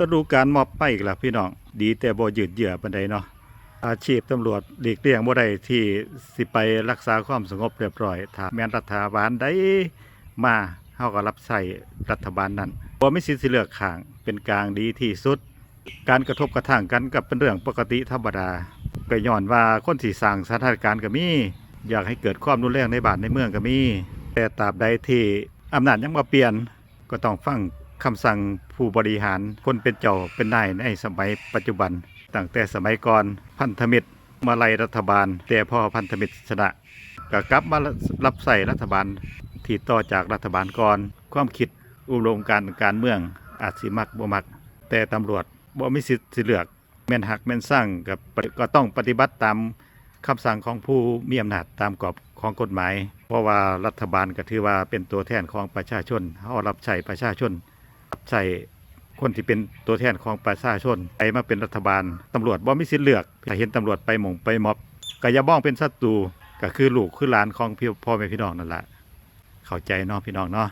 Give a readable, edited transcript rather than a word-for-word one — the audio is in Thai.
ฤดูกาลม็อบไปอีกแล้วพี่น้องดีแต่บ่ยืดเยื้อปานใดเนาะอาชีพตำรวจหลีกเลี่ยงบ่ได้ที่สิไปรักษาความสงบเรียบร้อยถ้าแม่นรัฐบาลใดมาเฮาก็รับใช้รัฐบาลนั้นบ่มีสิทธิ์สิเลือกข้างเป็นกลางดีที่สุดการกระทบกระทั่งกันก็เป็นเรื่องปกติธรรมดาก็ย้อนว่าคนที่สร้างสถานการณ์ก็มีอยากให้เกิดความรุนแรงในบ้านในเมืองก็มีแต่ตราบใดที่อำนาจยังบ่เปลี่ยนก็ต้องฟังคำสั่งผู้บริหารคนเป็นเจ้าเป็นนายในสมัยปัจจุบันตั้งแต่สมัยก่อนพันธมิตรมาไล่รัฐบาลแต่พอพันธมิตรชนะก็กลับมารับใส่รัฐบาลที่ต่อจากรัฐบาลก่อนความคิดอุดมการเมืองอาจสิมักบ่มักแต่ตำรวจบ่มีสิทธิ์สิเลือกแม่นหักแม่นสร้างก็ต้องปฏิบัติตามคำสั่งของผู้มีอำนาจตามกรอบของกฎหมายเพราะว่ารัฐบาลก็ถือว่าเป็นตัวแทนของประชาชนเฮารับใช้ประชาชนใช่คนที่เป็นตัวแทนของประชาชนไปมาเป็นรัฐบาลตำรวจบ่มีสิทธิ์เลือกถ้าเห็นตำรวจไปหม่งไปม็อบก็อย่ามองเป็นศัตรูก็คือลูกคือหลานของพ่อแม่พี่น้องนั่นแหละเข้าใจเนาะพี่น้องเนาะ